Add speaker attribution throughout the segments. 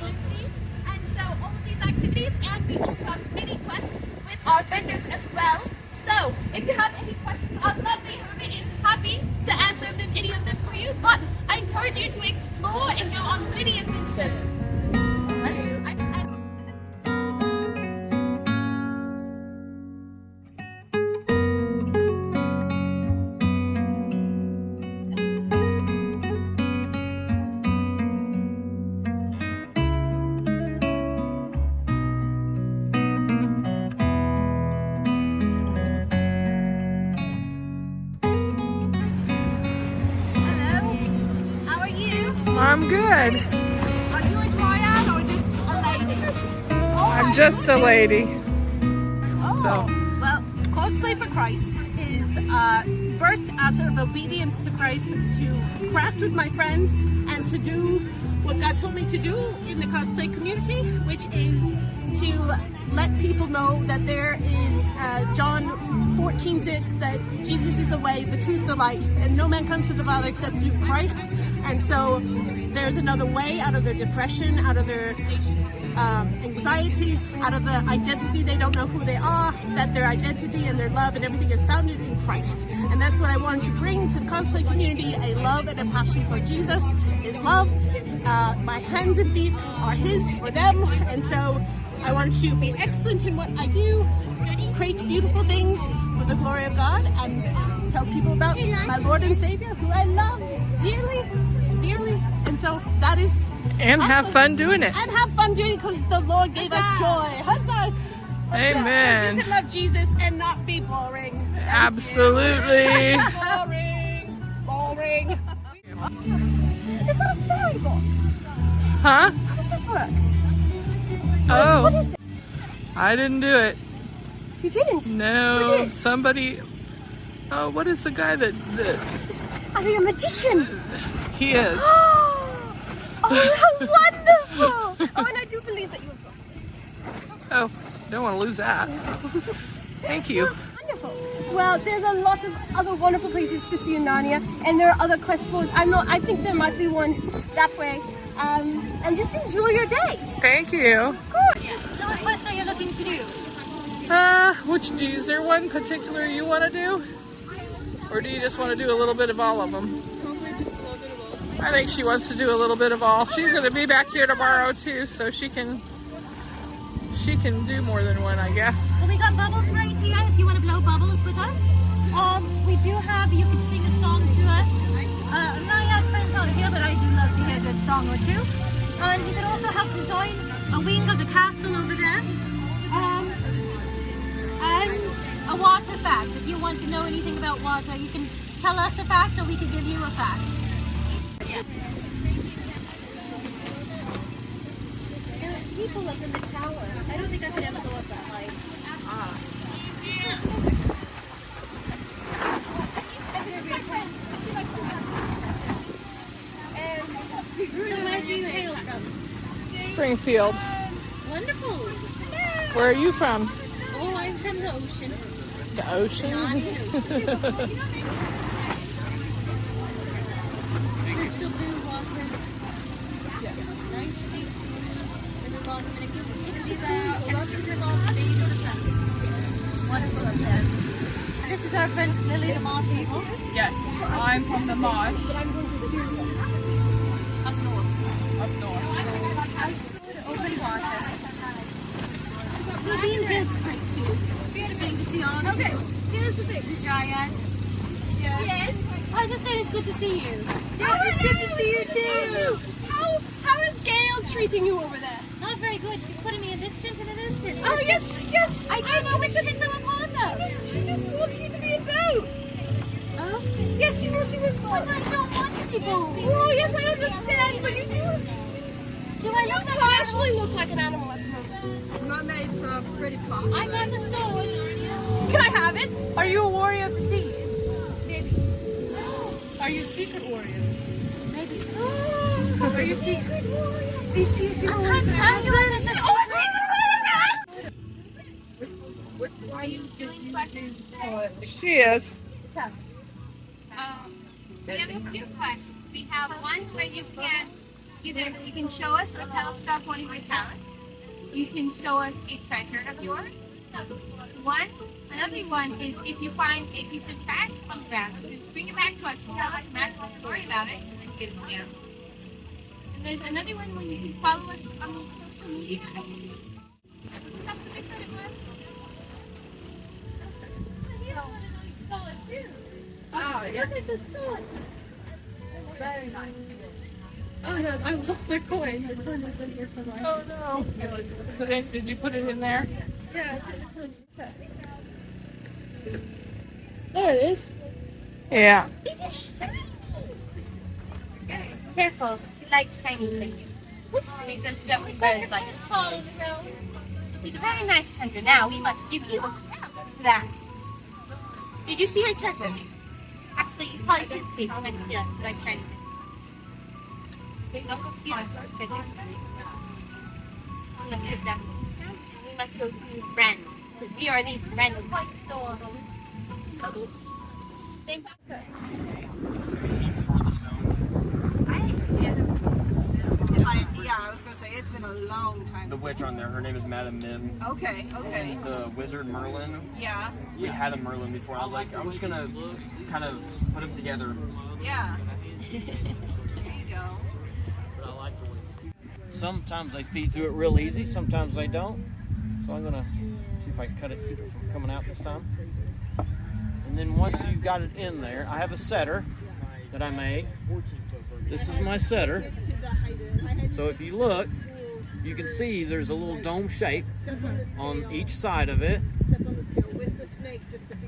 Speaker 1: MC. And so all of these activities, and we also have mini quests with our vendors as well. So if you have any questions, our lovely hermit is happy to answer any of them for you. But I encourage you to explore and go on many adventures.
Speaker 2: I'm good.
Speaker 1: Are you a dryad or just a lady?
Speaker 2: I'm just a lady.
Speaker 1: Well, Cosplay for Christ is birthed out of obedience to Christ, to craft with my friend and to do what God told me to do in the cosplay community, which is to let people know that there is John 14:6, that Jesus is the way, the truth, the light, and no man comes to the Father except through Christ. And so there's another way out of their depression, out of their anxiety, out of the identity they don't know who they are, that their identity and their love and everything is founded in Christ. And that's what I wanted to bring to the cosplay community, a love and a passion for Jesus. Is love. My hands and feet are his or them, and so I want to be excellent in what I do, create beautiful things for the glory of God, and tell people about my Lord and Savior, who I love dearly, dearly. And so that is
Speaker 2: And
Speaker 1: awesome.
Speaker 2: have fun doing it.
Speaker 1: And have fun doing it because the Lord gave us joy. Huzzah!
Speaker 2: Amen.
Speaker 1: You can love Jesus and not be boring.
Speaker 2: Absolutely.
Speaker 1: Boring. Boring. Is that a fairy box?
Speaker 2: Huh?
Speaker 1: How does that work?
Speaker 2: Oh,
Speaker 1: What is it?
Speaker 2: I didn't do it.
Speaker 1: You didn't?
Speaker 2: No,
Speaker 1: Who did?
Speaker 2: somebody. Oh, what is the guy that
Speaker 1: Are you a magician?
Speaker 2: he is?
Speaker 1: Oh, how wonderful! Oh, and I do believe that you have got
Speaker 2: Oh, don't want to lose that. Thank you.
Speaker 1: wonderful. Well, there's a lot of other wonderful places to see in Narnia, and there are other quest boards. I think there might be one that way. And just enjoy your day.
Speaker 2: Thank you.
Speaker 1: Of course.
Speaker 3: So what quest are you looking to do?
Speaker 2: Is there one particular you want to do? Or do you just want to do a little bit of all of them? I think she wants to do a little bit of all. She's going to be back here tomorrow too, so she can do more than one, I guess.
Speaker 3: Well, we got bubbles right here if you want to blow bubbles with us. We do have, you can sing a song to us. Naiad friends out here, but I do love to hear a good song or two. And you can also help design a wing of the castle over there. And a water fact. If you want to know anything about water, you can tell us a fact or we can give you a fact. Yeah.
Speaker 1: There are people up in the tower.
Speaker 3: I don't think I could ever go up that high.
Speaker 1: And this is my friend.
Speaker 3: So where do you hail from?
Speaker 2: Springfield.
Speaker 3: Wonderful.
Speaker 2: Where are you from?
Speaker 3: Oh, I'm from the ocean.
Speaker 2: The ocean?
Speaker 3: Crystal blue waters. Yes. Nice sweet blue. And there's lots of pictures out. Lots of different shades of the sun. Wonderful up there. And this is our friend Lily the Marsh people.
Speaker 4: Yes, I'm from the marsh.
Speaker 3: Up north.
Speaker 4: Up north.
Speaker 3: Open water. We're being this great too. Thing to see all of
Speaker 1: Okay, here's the thing.
Speaker 3: the dryads.
Speaker 1: Yes.
Speaker 3: I just said it's good to see you.
Speaker 1: Yeah, it's good to see you too. How is Gail treating you over there?
Speaker 3: Not very good. She's putting me a distance and a distance.
Speaker 1: Oh yes.
Speaker 3: I don't know which thing to report of.
Speaker 1: She just wants you to be a goat.
Speaker 3: Oh?
Speaker 1: Yes, she wants you to be a
Speaker 3: But
Speaker 1: goat.
Speaker 3: I don't want people.
Speaker 1: Oh yes, I understand, but you do.
Speaker 3: Do I look like
Speaker 1: You
Speaker 3: an
Speaker 1: actually
Speaker 3: animal?
Speaker 1: look like an animal at the moment. Mermaids are pretty popular.
Speaker 3: I got the sword.
Speaker 1: Can I have it?
Speaker 4: Are you a warrior of the seas?
Speaker 3: Maybe.
Speaker 4: Are you secret warriors?
Speaker 3: Maybe.
Speaker 4: Are you secret?
Speaker 1: Is she a
Speaker 3: I can't tell you if it's a secret.
Speaker 4: Are you doing questions for
Speaker 2: She is.
Speaker 5: We have a few questions. We have one where you can Either you can show us or tell us about one of your talents. You can show us a treasure of yours. Another one is if you find a piece of trash on the ground, just bring it back to us and tell us a magical story about it, and then get a stamp. And there's another one when you can follow us on social media.
Speaker 4: Oh, yeah. Very nice. Oh no, I lost my coin. The coin is in here somewhere.
Speaker 2: Oh no. Did you put it in there?
Speaker 4: Yeah. There it is.
Speaker 2: Yeah.
Speaker 5: Careful, she likes tiny things. Because that bird like oh no. She's a very nice treasure. Now we must give you a stamp for that. Did you see her treasure? Actually, you probably didn't see how much she like tiny things. We must go to friends. Because we are these friends.
Speaker 6: Yeah, I was going to say, it's been a long time.
Speaker 7: The witch on there, her name is Madame Mim.
Speaker 6: Okay.
Speaker 7: And the wizard Merlin.
Speaker 6: Yeah.
Speaker 7: We had a Merlin before. I was like, I'm just going to kind of put them together.
Speaker 6: Yeah. There you go.
Speaker 8: Sometimes they feed through it real easy, sometimes they don't. So I'm gonna see if I can cut it, keep it from coming out this time. And then once you've got it in there, I have a setter that I made. This is my setter. So if you look, you can see there's a little dome shape on each side of it.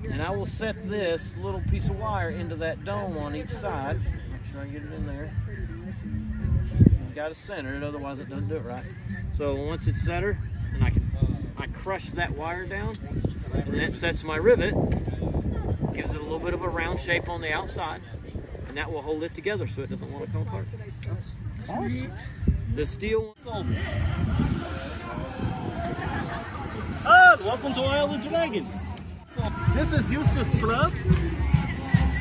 Speaker 8: And I will set this little piece of wire into that dome on each side. Make sure I get it in there. You got to center it, otherwise it doesn't do it right. So once it's centered, and I crush that wire down, and that sets my rivet, gives it a little bit of a round shape on the outside, and that will hold it together so it doesn't want to come apart. Sweet. The steel.
Speaker 9: And welcome to Isle of Dragons. So this is Eustace Scrub.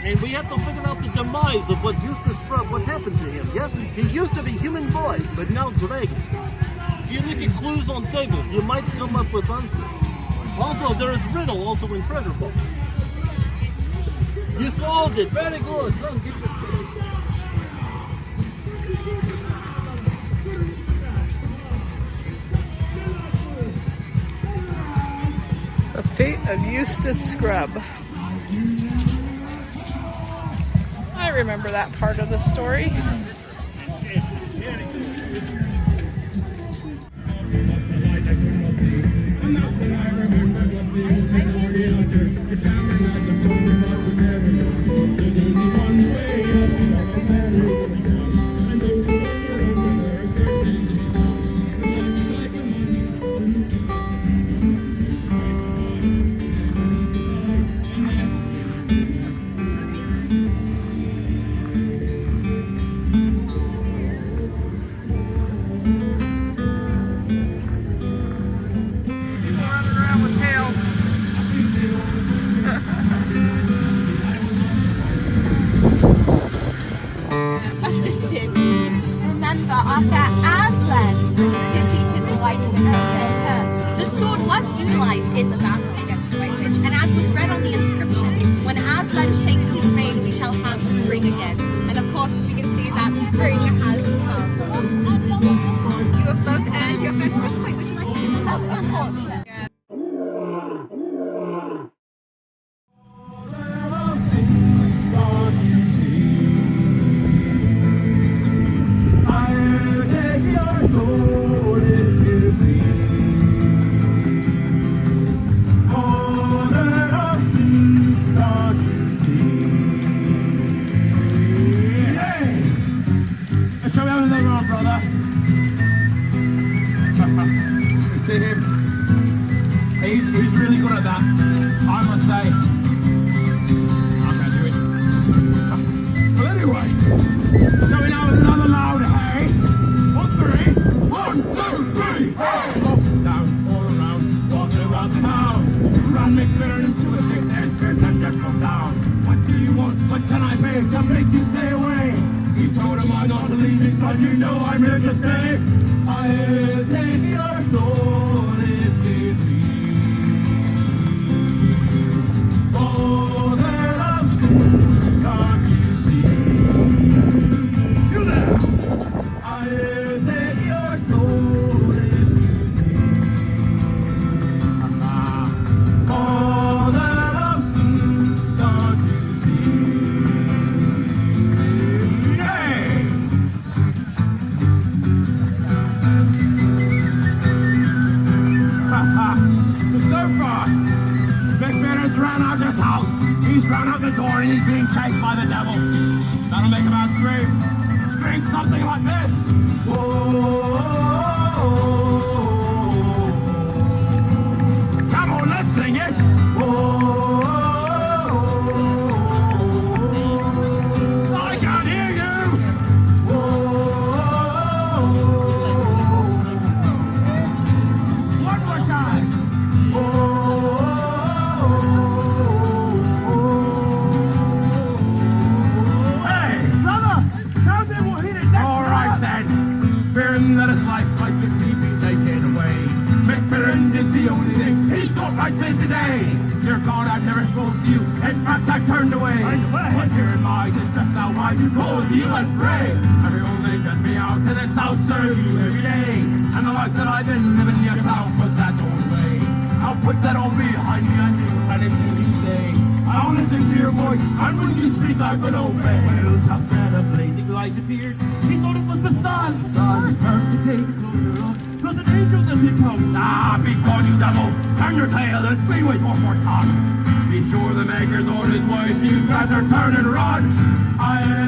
Speaker 9: And we have to figure out the demise of what Eustace Scrub, what happened to him. Yes, he used to be human boy, but now dragon. If you look at clues on table, you might come up with answers. Also, there is riddle also in treasure box. You solved it. Very good. Come, get your stage.
Speaker 2: The Fate of Eustace Scrub. I remember that part of the story.
Speaker 10: What can I make to make you stay away? He told him I'm not leaving, son, you know I'm here to stay. I'll take your soul if it be. Oh, there I'm can't you see? You there! I'll take your soul if it be. Oh, there I'm can't you see? Hey! The surfer! Big Bennett's ran out this house. He's run out the door and he's being chased by the devil. That'll make him out scream. Scream something like this. Whoa. Come on, let's sing it. Whoa. I can't hear you. Whoa. One more time. Hey, brother, tell me we'll hit it next time. All right then. Fearing that his life might be taken away. McFerrin did the only thing he thought right say today. Dear God, I've never spoke to you. In fact, I turned away. But here in my distress now, I do call to you and pray. Every old thing get me out to this house, serve you every day. And the life that I've been living yourself was that old way. I'll put that all behind me and do anything you say. I'll listen to your voice, and when you speak, I will obey. Well, just then a blazing light appeared. He thought it was the sun. The sun turned to take a closer look. 'Twas an angel as he comes. Ah, be gone, you devil! Turn your tail and 3 ways more tongue. Be sure the maker's on his way, so you'd better turn and run. I